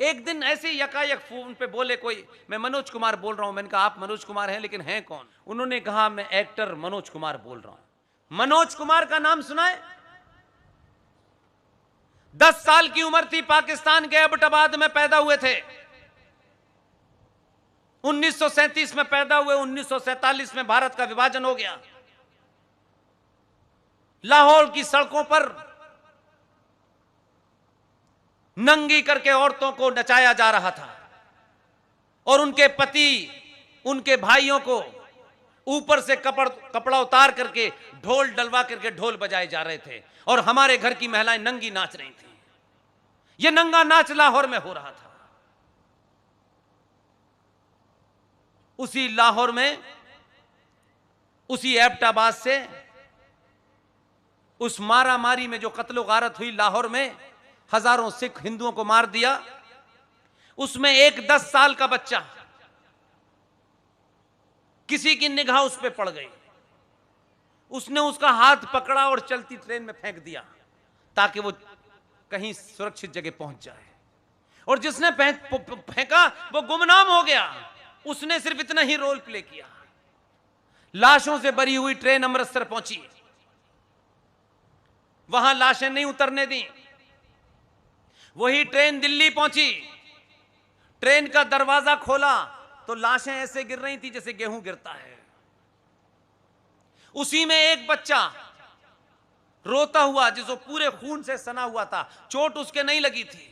एक दिन ऐसे ही यकायक फोन पे बोले कोई, मैं मनोज कुमार बोल रहा हूं। मैंने कहा आप मनोज कुमार हैं, लेकिन हैं कौन? उन्होंने कहा मैं एक्टर मनोज कुमार बोल रहा हूं। मनोज कुमार का नाम सुना है? 10 साल की उम्र थी, पाकिस्तान के एबटाबाद में पैदा हुए थे। 1937 में पैदा हुए, 1947 में भारत का विभाजन हो गया। लाहौर की सड़कों पर नंगी करके औरतों को नचाया जा रहा था और उनके पति, उनके भाइयों को ऊपर से कपड़ा उतार करके ढोल डलवा करके ढोल बजाए जा रहे थे और हमारे घर की महिलाएं नंगी नाच रही थी। यह नंगा नाच लाहौर में हो रहा था। उसी लाहौर में, उसी एबटाबाद से, उस मारामारी में जो कत्लो गारत हुई लाहौर में, हजारों सिख हिंदुओं को मार दिया। उसमें एक 10 साल का बच्चा, किसी की निगाह उस पर पड़ गई, उसने उसका हाथ पकड़ा और चलती ट्रेन में फेंक दिया ताकि वो कहीं सुरक्षित जगह पहुंच जाए। और जिसने फेंका वो गुमनाम हो गया। उसने सिर्फ इतना ही रोल प्ले किया। लाशों से भरी हुई ट्रेन अमृतसर पहुंची, वहां लाशें नहीं उतरने दी। वही ट्रेन दिल्ली पहुंची, ट्रेन का दरवाजा खोला तो लाशें ऐसे गिर रही थी जैसे गेहूं गिरता है। उसी में एक बच्चा रोता हुआ, जिसको पूरे खून से सना हुआ था, चोट उसके नहीं लगी थी।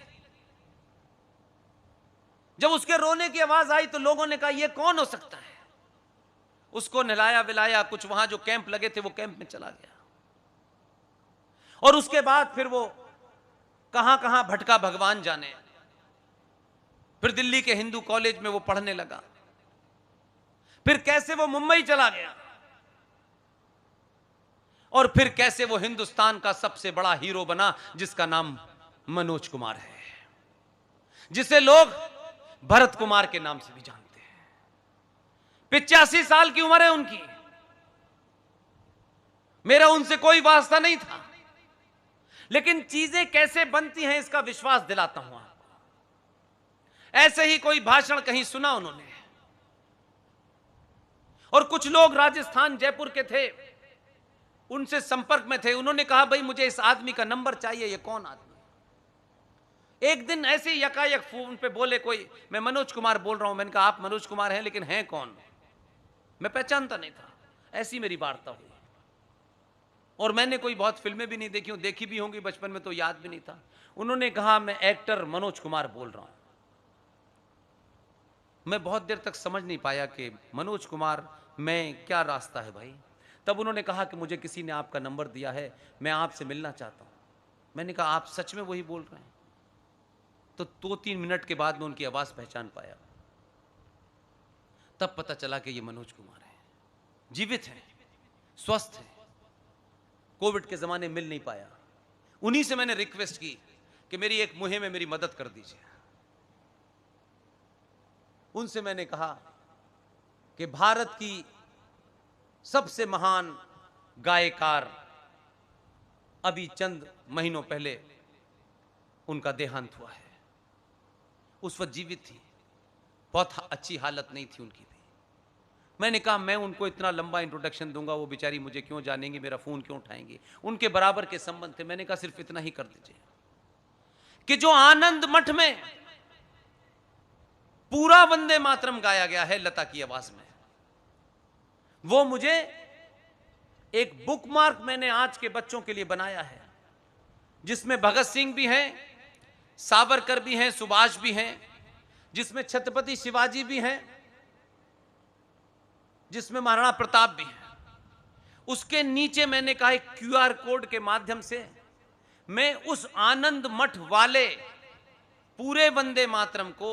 जब उसके रोने की आवाज आई तो लोगों ने कहा यह कौन हो सकता है। उसको नहलाया विलाया, कुछ वहां जो कैंप लगे थे वो कैंप में चला गया। और उसके बाद फिर वो कहां कहां भटका भगवान जाने। फिर दिल्ली के हिंदू कॉलेज में वो पढ़ने लगा। फिर कैसे वो मुंबई चला गया और फिर कैसे वो हिंदुस्तान का सबसे बड़ा हीरो बना, जिसका नाम मनोज कुमार है, जिसे लोग भरत कुमार के नाम से भी जानते हैं। 85 साल की उम्र है उनकी। मेरा उनसे कोई वास्ता नहीं था, लेकिन चीजें कैसे बनती हैं इसका विश्वास दिलाता हूं आपको। ऐसे ही कोई भाषण कहीं सुना उन्होंने, और कुछ लोग राजस्थान जयपुर के थे, उनसे संपर्क में थे। उन्होंने कहा भाई मुझे इस आदमी का नंबर चाहिए, ये कौन आदमी? एक दिन ऐसे ही यकायक फोन पे बोले कोई, मैं मनोज कुमार बोल रहा हूं। मैंने कहा आप मनोज कुमार हैं, लेकिन हैं कौन? मैं पहचानता नहीं था। ऐसी मेरी वार्ता हुई। और मैंने कोई बहुत फिल्में भी नहीं देखी, देखी भी होंगी बचपन में तो याद भी नहीं था। उन्होंने कहा मैं एक्टर मनोज कुमार बोल रहा हूं। मैं बहुत देर तक समझ नहीं पाया कि मनोज कुमार में क्या रास्ता है भाई। तब उन्होंने कहा कि मुझे किसी ने आपका नंबर दिया है, मैं आपसे मिलना चाहता हूं। मैंने कहा आप सच में वही बोल रहे हैं? तो 2-3 मिनट के बाद मैं उनकी आवाज पहचान पाया। तब पता चला कि ये मनोज कुमार है, जीवित है, स्वस्थ है। कोविड के जमाने मिल नहीं पाया। उन्हीं से मैंने रिक्वेस्ट की कि मेरी एक मुहिम में मेरी मदद कर दीजिए। उनसे मैंने कहा कि भारत की सबसे महान गायकार अभी चंद महीनों पहले उनका देहांत हुआ है। उस वक्त जीवित थी, बहुत अच्छी हालत नहीं थी उनकी भी। मैंने कहा मैं उनको इतना लंबा इंट्रोडक्शन दूंगा, वो बेचारी मुझे क्यों जानेंगी, मेरा फोन क्यों उठाएंगी? उनके बराबर के संबंध थे। मैंने कहा सिर्फ इतना ही कर दीजिए कि जो आनंद मठ में पूरा वंदे मातरम गाया गया है लता की आवाज में, वो मुझे एक बुकमार्क मैंने आज के बच्चों के लिए बनाया है, जिसमें भगत सिंह भी हैं, सावरकर भी हैं, सुभाष भी हैं, जिसमें छत्रपति शिवाजी भी हैं, जिसमें महाराणा प्रताप भी हैं। उसके नीचे मैंने कहा एक QR कोड के माध्यम से मैं उस आनंद मठ वाले पूरे वंदे मातरम को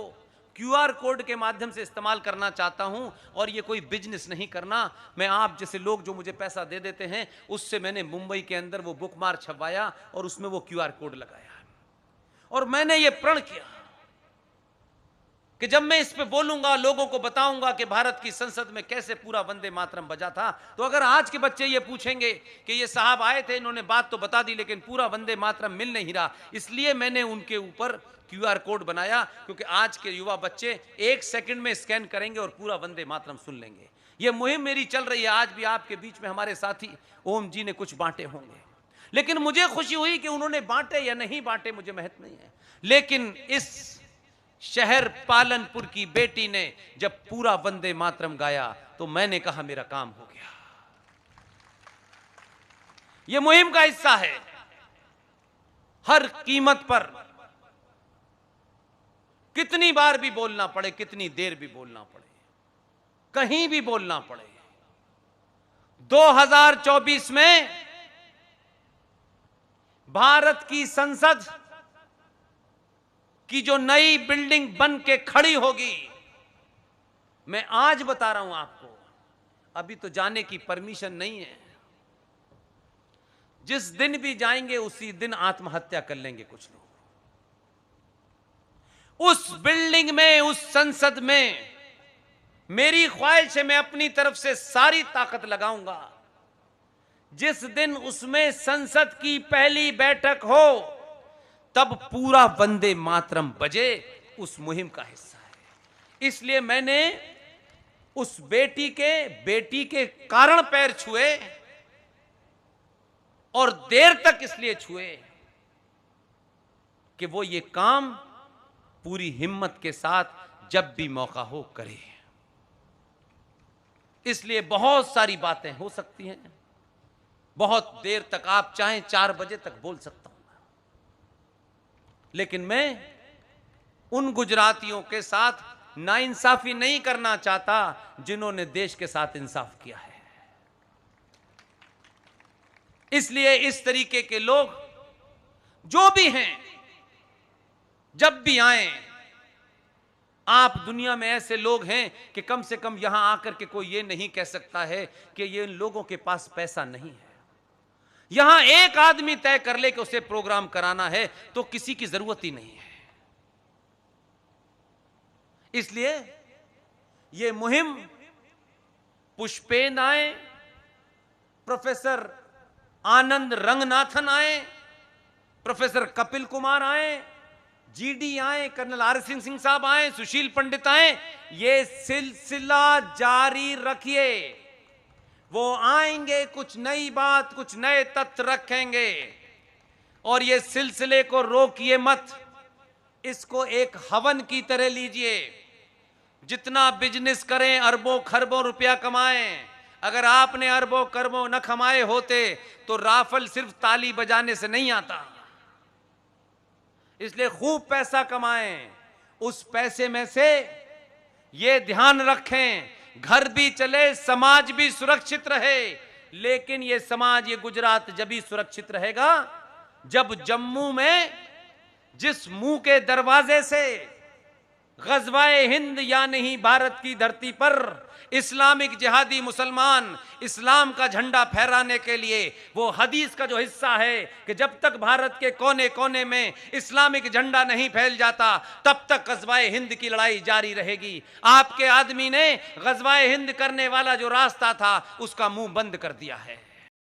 QR कोड के माध्यम से इस्तेमाल करना चाहता हूं। और ये कोई बिजनेस नहीं करना, मैं आप जैसे लोग जो मुझे पैसा दे देते हैं उससे मैंने मुंबई के अंदर वो बुकमार्क छपवाया और उसमें वो QR कोड लगाया। और मैंने ये प्रण किया कि जब मैं इस पे बोलूंगा, लोगों को बताऊंगा कि भारत की संसद में कैसे पूरा वंदे मातरम बजा था, तो अगर आज के बच्चे ये पूछेंगे कि ये साहब आए थे, इन्होंने बात तो बता दी लेकिन पूरा वंदे मातरम मिल नहीं रहा, इसलिए मैंने उनके ऊपर QR कोड बनाया, क्योंकि आज के युवा बच्चे 1 सेकंड में स्कैन करेंगे और पूरा वंदे मातरम सुन लेंगे। यह मुहिम मेरी चल रही है। आज भी आपके बीच में हमारे साथी ओम जी ने कुछ बांटे होंगे, लेकिन मुझे खुशी हुई कि उन्होंने बांटे या नहीं बांटे मुझे महत्व नहीं है, लेकिन इस शहर पालनपुर की बेटी ने जब पूरा वंदे मातरम गाया तो मैंने कहा मेरा काम हो गया। यह मुहिम का हिस्सा है। हर कीमत पर कितनी बार भी बोलना पड़े, कितनी देर भी बोलना पड़े, कहीं भी बोलना पड़े, 2024 में भारत की संसद की जो नई बिल्डिंग बन के खड़ी होगी, मैं आज बता रहा हूं आपको, अभी तो जाने की परमिशन नहीं है। जिस दिन भी जाएंगे उसी दिन आत्महत्या कर लेंगे कुछ लोग। उस बिल्डिंग में, उस संसद में मेरी ख्वाहिश है, मैं अपनी तरफ से सारी ताकत लगाऊंगा। जिस दिन उसमें संसद की पहली बैठक हो तब पूरा वंदे मातरम बजे, उस मुहिम का हिस्सा है। इसलिए मैंने उस बेटी के कारण पैर छुए, और देर तक इसलिए छुए कि वो ये काम पूरी हिम्मत के साथ जब भी मौका हो करे। इसलिए बहुत सारी बातें हो सकती हैं, बहुत देर तक, आप चाहें 4 बजे तक बोल सकता हूं, लेकिन मैं उन गुजरातियों के साथ नाइंसाफी नहीं करना चाहता जिन्होंने देश के साथ इंसाफ किया है। इसलिए इस तरीके के लोग जो भी हैं, जब भी आए, आप दुनिया में ऐसे लोग हैं कि कम से कम यहां आकर के कोई ये नहीं कह सकता है कि ये लोगों के पास पैसा नहीं है। यहां एक आदमी तय कर ले कि उसे प्रोग्राम कराना है तो किसी की जरूरत ही नहीं है। इसलिए यह मुहिम, पुष्पेंद्र आए, प्रोफेसर आनंद रंगनाथन आए, प्रोफेसर कपिल कुमार आए, GD आए, कर्नल RS सिंह साहब आए, सुशील पंडित आए, ये सिलसिला जारी रखिए। वो आएंगे, कुछ नई बात, कुछ नए तथ्य रखेंगे, और ये सिलसिले को रोकिए मत, इसको एक हवन की तरह लीजिए। जितना बिजनेस करें, अरबों खरबों रुपया कमाएं, अगर आपने अरबों खरबों न कमाए होते तो राफेल सिर्फ ताली बजाने से नहीं आता। इसलिए खूब पैसा कमाएं, उस पैसे में से ये ध्यान रखें, घर भी चले, समाज भी सुरक्षित रहे। लेकिन ये समाज, ये गुजरात जब भी सुरक्षित रहेगा जब जम्मू में जिस मुंह के दरवाजे से गज़वाए हिंद यानी ही भारत की धरती पर इस्लामिक जिहादी मुसलमान इस्लाम का झंडा फहराने के लिए, वो हदीस का जो हिस्सा है कि जब तक भारत के कोने कोने में इस्लामिक झंडा नहीं फैल जाता तब तक गज़वाए हिंद की लड़ाई जारी रहेगी। आपके आदमी ने गज़वाए हिंद करने वाला जो रास्ता था उसका मुंह बंद कर दिया है।